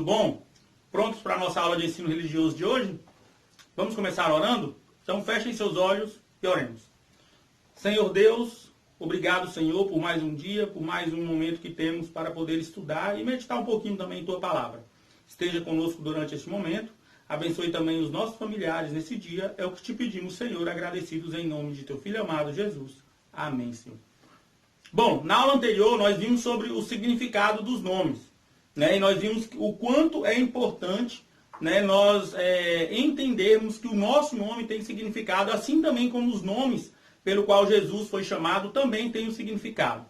tudo bom? Prontos para a nossa aula de ensino religioso de hoje? Vamos começar orando? Então fechem seus olhos e oremos. Senhor Deus, obrigado, Senhor, por mais um dia, por mais um momento que temos para poder estudar e meditar um pouquinho também em Tua Palavra. Esteja conosco durante este momento, abençoe também os nossos familiares nesse dia, é o que te pedimos, Senhor, agradecidos em nome de Teu Filho amado, Jesus. Amém, Senhor. Bom, na aula anterior nós vimos sobre o significado dos nomes, né? E nós vimos o quanto é importante, né, nós entendermos que o nosso nome tem significado, assim também como os nomes pelo qual Jesus foi chamado também tem um significado.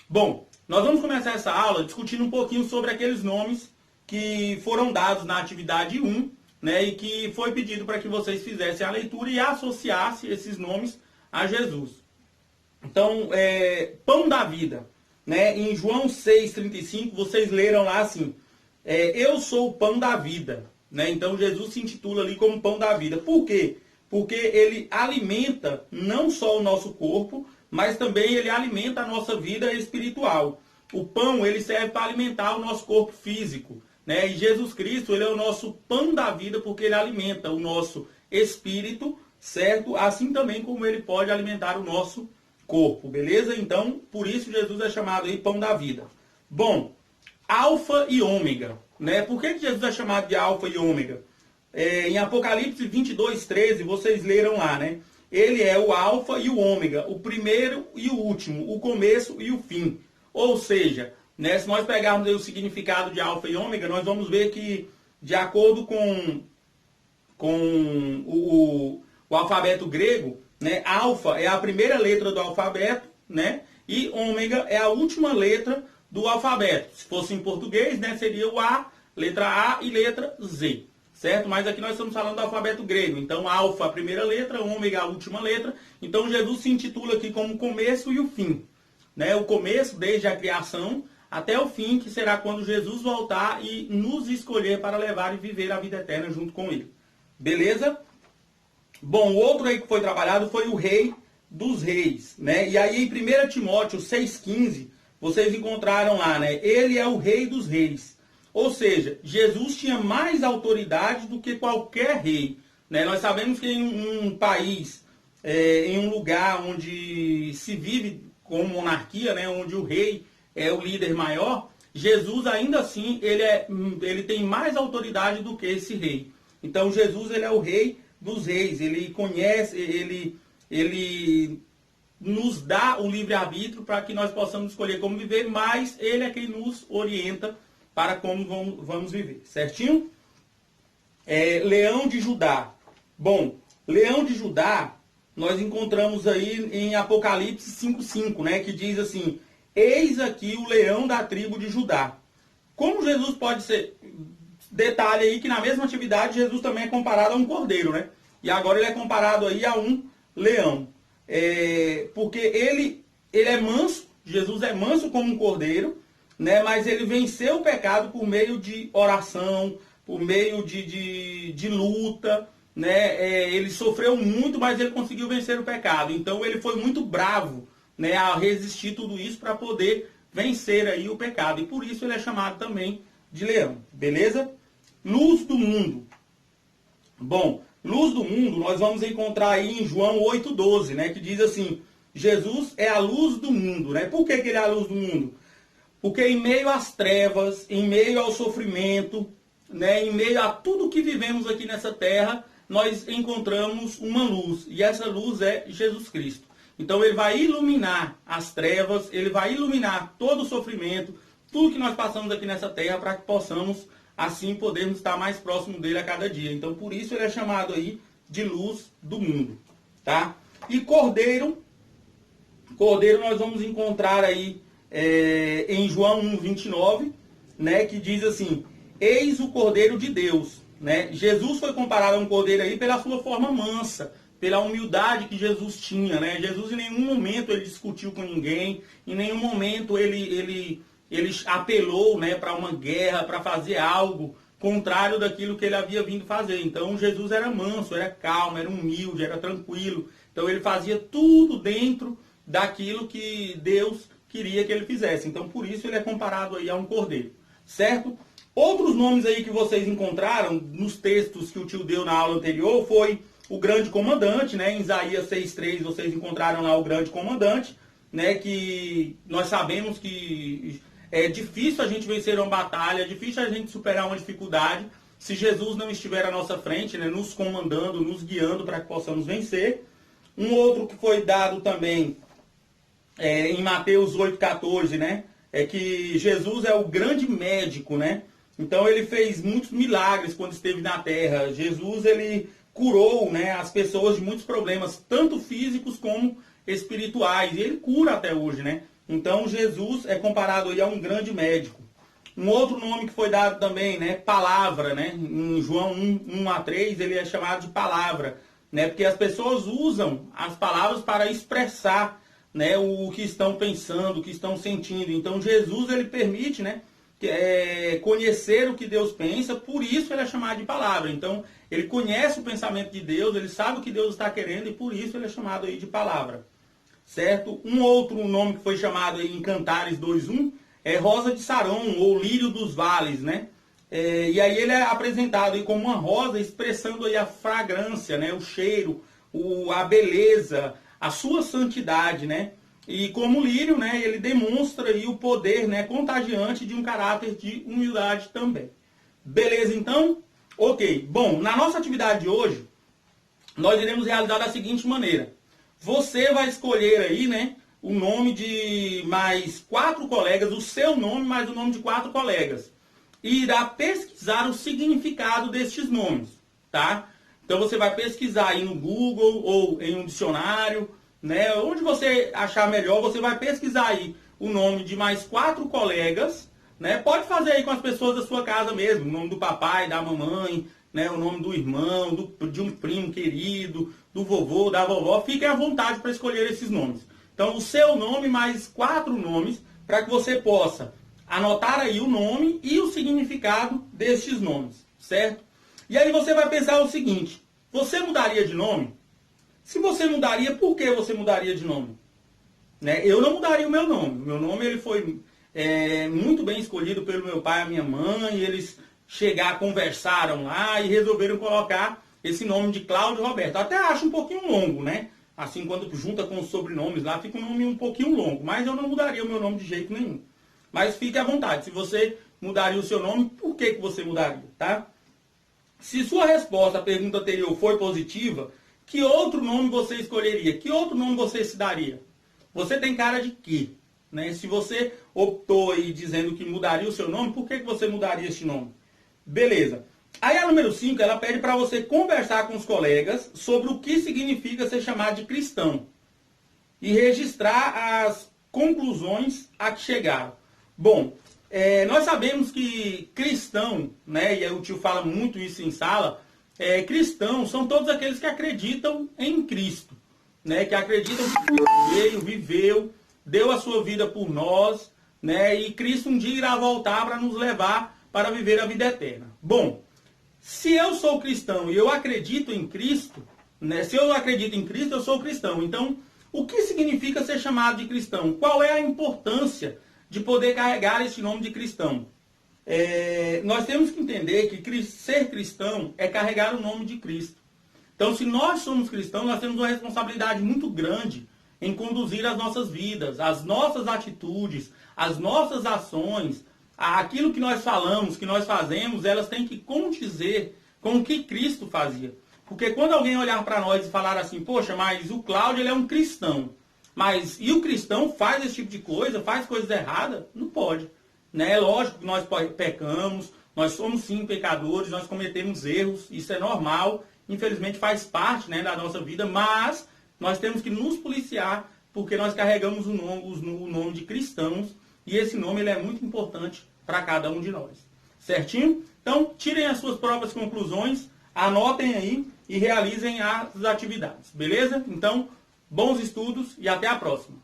Bom, nós vamos começar essa aula discutindo um pouquinho sobre aqueles nomes que foram dados na atividade 1, né, e que foi pedido para que vocês fizessem a leitura e associassem esses nomes a Jesus. Então, pão da vida, né? Em João 6,35, vocês leram lá assim, eu sou o pão da vida, né? Então, Jesus se intitula ali como pão da vida. Por quê? Porque ele alimenta não só o nosso corpo, mas também ele alimenta a nossa vida espiritual. O pão, ele serve para alimentar o nosso corpo físico, né? E Jesus Cristo, ele é o nosso pão da vida, porque ele alimenta o nosso espírito, certo? Assim também como ele pode alimentar o nosso corpo, beleza? Então, por isso Jesus é chamado aí pão da vida. Bom, alfa e ômega, né? Por que Jesus é chamado de alfa e ômega? Em Apocalipse 22:13, vocês leram lá, né? Ele é o alfa e o ômega, o primeiro e o último, o começo e o fim. Ou seja, né, se nós pegarmos aí o significado de alfa e ômega, nós vamos ver que, de acordo com o alfabeto grego, né, alfa é a primeira letra do alfabeto, né, e ômega é a última letra do alfabeto. Se fosse em português, né, seria o A, letra A e letra Z, certo? Mas aqui nós estamos falando do alfabeto grego. Então, alfa a primeira letra, ômega a última letra. Então, Jesus se intitula aqui como o começo e o fim, né? O começo desde a criação até o fim, que será quando Jesus voltar e nos escolher para levar e viver a vida eterna junto com Ele. Beleza? Bom, o outro aí que foi trabalhado foi o Rei dos Reis, né? E aí em 1 Timóteo 6,15, vocês encontraram lá, né? Ele é o Rei dos Reis. Ou seja, Jesus tinha mais autoridade do que qualquer rei, né? Nós sabemos que em um país, em um lugar onde se vive com monarquia, né? Onde o rei é o líder maior, Jesus ainda assim, ele tem mais autoridade do que esse rei. Então Jesus, ele é o Rei dos Reis, ele conhece, ele nos dá o livre-arbítrio para que nós possamos escolher como viver, mas ele é quem nos orienta para como vamos viver, certinho? Leão de Judá. Bom, Leão de Judá, nós encontramos aí em Apocalipse 5,5, né, que diz assim, eis aqui o leão da tribo de Judá. Como Jesus pode ser... Detalhe aí que na mesma atividade Jesus também é comparado a um cordeiro, né? E agora ele é comparado aí a um leão. Porque ele é manso, Jesus é manso como um cordeiro, né? Mas ele venceu o pecado por meio de oração, por meio de luta, né? Ele sofreu muito, mas ele conseguiu vencer o pecado. Então ele foi muito bravo, né, a resistir tudo isso para poder vencer aí o pecado. E por isso ele é chamado também de leão, beleza? Luz do mundo. Bom, luz do mundo nós vamos encontrar aí em João 8,12, né, que diz assim, Jesus é a luz do mundo, né? Por que ele é a luz do mundo? Porque em meio às trevas, em meio ao sofrimento, né, em meio a tudo que vivemos aqui nessa terra, nós encontramos uma luz, e essa luz é Jesus Cristo. Então ele vai iluminar as trevas, ele vai iluminar todo o sofrimento, tudo que nós passamos aqui nessa terra, para que possamos, assim, podermos estar mais próximo dele a cada dia. Então, por isso ele é chamado aí de luz do mundo, tá? E cordeiro nós vamos encontrar aí em João 1,29, né, que diz assim, eis o cordeiro de Deus, né? Jesus foi comparado a um cordeiro aí pela sua forma mansa, pela humildade que Jesus tinha, né? Jesus em nenhum momento ele discutiu com ninguém, em nenhum momento ele apelou, né, para uma guerra, para fazer algo contrário daquilo que ele havia vindo fazer. Então Jesus era manso, era calmo, era humilde, era tranquilo. Então ele fazia tudo dentro daquilo que Deus queria que ele fizesse. Então por isso ele é comparado aí a um cordeiro, certo? Outros nomes aí que vocês encontraram nos textos que o tio deu na aula anterior foi o grande comandante, né? Em Isaías 6,3 vocês encontraram lá o grande comandante, né? Que nós sabemos que é difícil a gente vencer uma batalha, é difícil a gente superar uma dificuldade se Jesus não estiver à nossa frente, né? Nos comandando, nos guiando para que possamos vencer. Um outro que foi dado também em Mateus 8,14, né? É que Jesus é o grande médico, né? Então ele fez muitos milagres quando esteve na terra. Jesus, ele curou, né, as pessoas de muitos problemas, tanto físicos como espirituais. E ele cura até hoje, né? Então Jesus é comparado aí a um grande médico. Um outro nome que foi dado também, né, palavra, né? Em João 1:3 ele é chamado de palavra, né? Porque as pessoas usam as palavras para expressar, né, o que estão pensando, o que estão sentindo. Então Jesus, ele permite, né, conhecer o que Deus pensa, por isso ele é chamado de palavra. Então ele conhece o pensamento de Deus, ele sabe o que Deus está querendo e por isso ele é chamado aí de palavra, certo? Um outro nome que foi chamado aí em Cantares 2:1 é Rosa de Saron, ou Lírio dos Vales, né? E aí ele é apresentado aí como uma rosa, expressando aí a fragrância, né, o cheiro, a beleza, a sua santidade, né? E como lírio, né, ele demonstra aí o poder, né, contagiante de um caráter de humildade também. Beleza, então? Ok. Bom, na nossa atividade de hoje, nós iremos realizar da seguinte maneira. Você vai escolher aí, né, o nome de mais 4 colegas, o seu nome mais o nome de 4 colegas. E irá pesquisar o significado destes nomes, tá? Então você vai pesquisar aí no Google ou em um dicionário, né? Onde você achar melhor, você vai pesquisar aí o nome de mais 4 colegas, né? Pode fazer aí com as pessoas da sua casa mesmo, o nome do papai, da mamãe, né? O nome do irmão, de um primo querido, do vovô, da vovó. Fiquem à vontade para escolher esses nomes. Então, o seu nome mais 4 nomes, para que você possa anotar aí o nome e o significado destes nomes, certo? E aí você vai pensar o seguinte, você mudaria de nome? Se você mudaria, por que você mudaria de nome? Né? Eu não mudaria o meu nome. O meu nome ele foi muito bem escolhido pelo meu pai e a minha mãe. Eles conversaram lá e resolveram colocar esse nome de Cláudio Roberto. Até acho um pouquinho longo, né? Assim, quando junta com os sobrenomes lá, fica um nome um pouquinho longo. Mas eu não mudaria o meu nome de jeito nenhum. Mas fique à vontade. Se você mudaria o seu nome, por que você mudaria, tá? Se sua resposta à pergunta anterior foi positiva, que outro nome você escolheria? Que outro nome você se daria? Você tem cara de quê? Né? Se você optou aí dizendo que mudaria o seu nome, por que você mudaria esse nome? Beleza. Aí a número 5, ela pede para você conversar com os colegas sobre o que significa ser chamado de cristão. E registrar as conclusões a que chegaram. Bom, nós sabemos que cristão, né, e o tio fala muito isso em sala, cristãos são todos aqueles que acreditam em Cristo, né? Que acreditam que Cristo veio, viveu, deu a sua vida por nós, né? E Cristo um dia irá voltar para nos levar para viver a vida eterna. Bom, se eu sou cristão e eu acredito em Cristo, né? Se eu acredito em Cristo, eu sou cristão. Então, o que significa ser chamado de cristão? Qual é a importância de poder carregar esse nome de cristão? Nós temos que entender que ser cristão é carregar o nome de Cristo. Então, se nós somos cristãos, nós temos uma responsabilidade muito grande em conduzir as nossas vidas, as nossas atitudes, as nossas ações, aquilo que nós falamos, que nós fazemos, elas têm que condizer com o que Cristo fazia. Porque quando alguém olhar para nós e falar assim, poxa, mas o Cláudio ele é um cristão, mas e o cristão faz esse tipo de coisa, faz coisas erradas? Não pode. Né? Lógico que nós pecamos, nós somos sim pecadores, nós cometemos erros, isso é normal, infelizmente faz parte, né, da nossa vida, mas nós temos que nos policiar porque nós carregamos o nome de cristãos e esse nome ele é muito importante para cada um de nós. Certinho? Então, tirem as suas próprias conclusões, anotem aí e realizem as atividades. Beleza? Então, bons estudos e até a próxima.